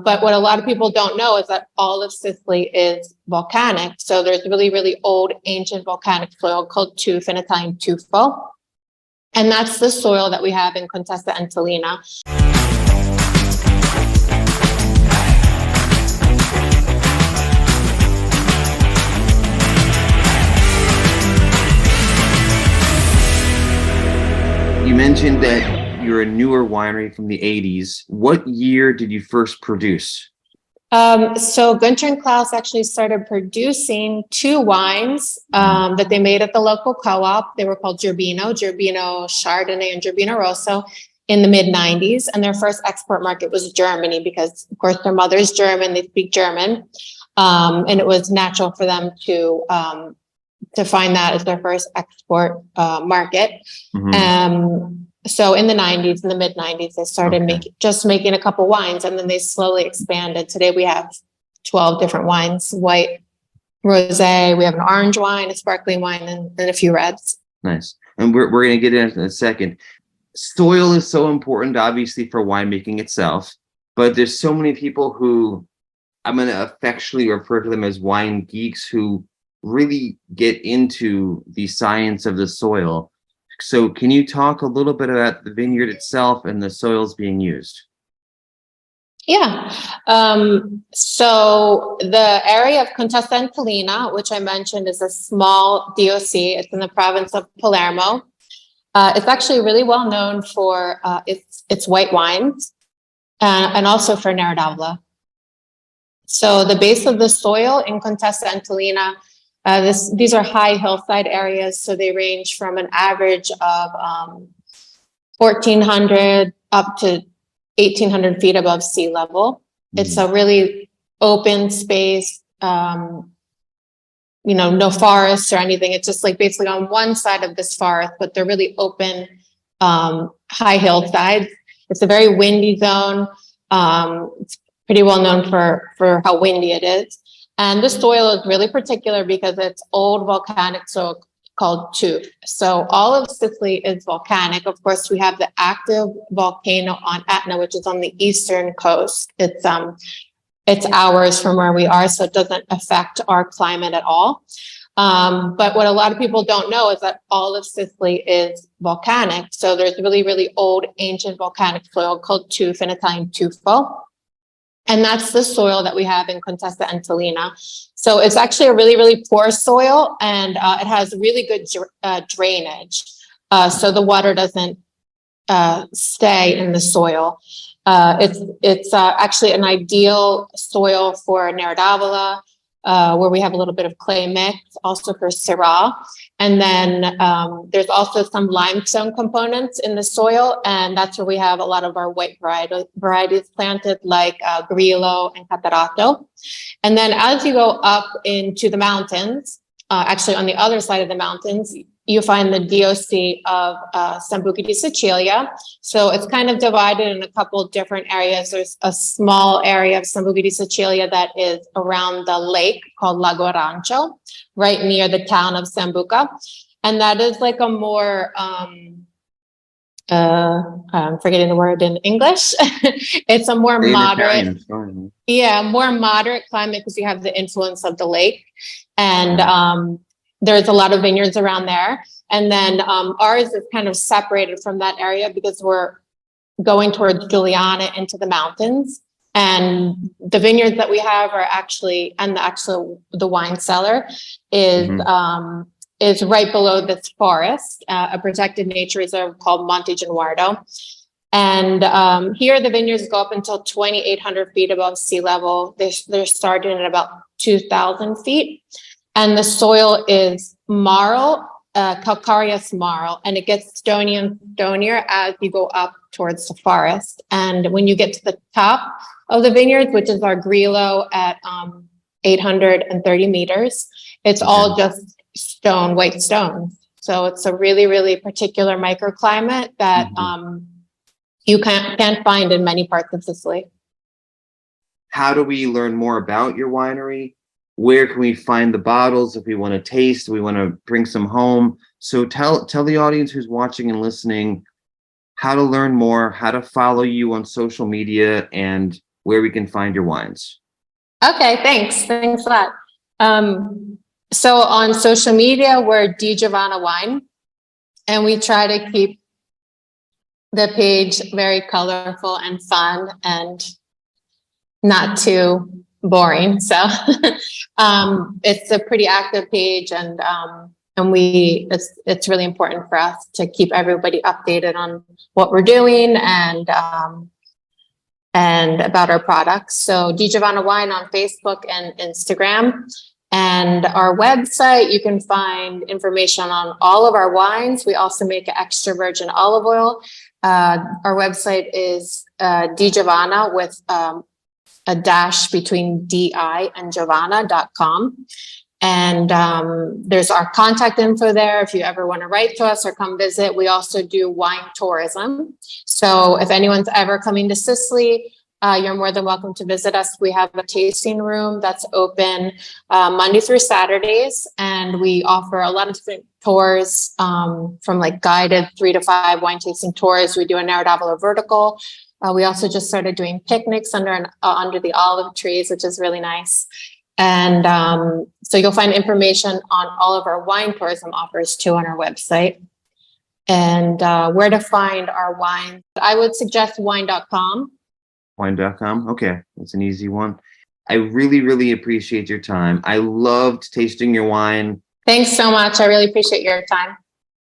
But what a lot of people don't know is that all of Sicily is volcanic. So there's really, really old, ancient volcanic soil called tuff, in Italian tuffo. And that's the soil that we have in Contessa, Entellina. You mentioned that you're a newer winery from the 80s. What year did you first produce? So Günther and Klaus actually started producing two wines that they made at the local co-op. They were called Gerbino Chardonnay and Gerbino Rosso in the mid-90s. And their first export market was Germany because, of course, their mother is German, they speak German. And it was natural for them to find that as their first export market. So in the 90s, in the mid 90s, they started making a couple wines, and then they slowly expanded. Today we have 12 different wines: white, rosé. We have an orange wine, a sparkling wine, and a few reds. Nice. And we're going to get into in a second. Soil is so important, obviously, for winemaking itself, but there's so many people who I'm going to affectionately refer to them as wine geeks who really get into the science of the soil. So can you talk a little bit about the vineyard itself and the soils being used? Yeah. So the area of Contessa Entellina, which I mentioned, is a small DOC. It's in the province of Palermo. It's actually really well known for its white wines and also for Nera d'Avola. So the base of the soil in Contessa Entellina, these are high hillside areas, so they range from an average of 1,400 up to 1,800 feet above sea level. It's a really open space, no forests or anything. It's just like basically on one side of this forest, but they're really open, high hillsides. It's a very windy zone. It's pretty well known for how windy it is. And the soil is really particular because it's old volcanic soil called tuff. So all of Sicily is volcanic. Of course, we have the active volcano on Etna, which is on the eastern coast. It's hours from where we are, so it doesn't affect our climate at all. But what a lot of people don't know is that all of Sicily is volcanic. So there's really, really old, ancient volcanic soil called tuff, in Italian tuffo. And that's the soil that we have in Contessa Entellina. So it's actually a really, really poor soil, and it has really good drainage. So the water doesn't stay in the soil. It's actually an ideal soil for Nera d'Avola, where we have a little bit of clay mix, also for Syrah. And then there's also some limestone components in the soil, and that's where we have a lot of our white varieties planted, like Grillo and Catarato. And then as you go up into the mountains, actually on the other side of the mountains, you find the DOC of Sambuca di Sicilia. So it's kind of divided in a couple of different areas. There's a small area of Sambuca di Sicilia that is around the lake called Lago Arancio, right near the town of Sambuca. And that is like a more, I'm forgetting the word in English. It's a more moderate, more moderate climate because you have the influence of the lake. And there's a lot of vineyards around there. And then ours is kind of separated from that area because we're going towards Giuliana into the mountains. And the vineyards that we have are actually, and the wine cellar is right below this forest, a protected nature reserve called Monte Genuardo. And here the vineyards go up until 2,800 feet above sea level. They're starting at about 2,000 feet. And the soil is marl, calcareous marl, and it gets stonier and stonier as you go up towards the forest. And when you get to the top of the vineyards, which is our Grillo at 830 meters, it's all just stone, white stones. So it's a really, really particular microclimate that you can't find in many parts of Sicily. How do we learn more about your winery? Where can we find the bottles if we want to taste, we want to bring some home? So tell the audience who's watching and listening how to learn more, how to follow you on social media, and where we can find your wines. Okay, thanks. Thanks a lot. So on social media, we're DiGiovanna Wine, and we try to keep the page very colorful and fun and not too boring. So it's a pretty active page, and it's really important for us to keep everybody updated on what we're doing and about our products. So DiGiovanna Wine on Facebook and Instagram. And our website, you can find information on all of our wines. We also make extra virgin olive oil. Our website is DiGiovanna with a dash between DI and Giovanna.com. And there's our contact info there if you ever want to write to us or come visit. We also do wine tourism. So if anyone's ever coming to Sicily, you're more than welcome to visit us. We have a tasting room that's open Monday through Saturdays, and we offer a lot of different tours from like guided 3 to 5 wine tasting tours. We do a narrow or vertical. We also just started doing picnics under the olive trees, which is really nice. And so you'll find information on all of our wine tourism offers too on our website. And where to find our wine, I would suggest wine.com. Wine.com. Okay, that's an easy one. I really, really appreciate your time. I loved tasting your wine. Thanks so much. I really appreciate your time.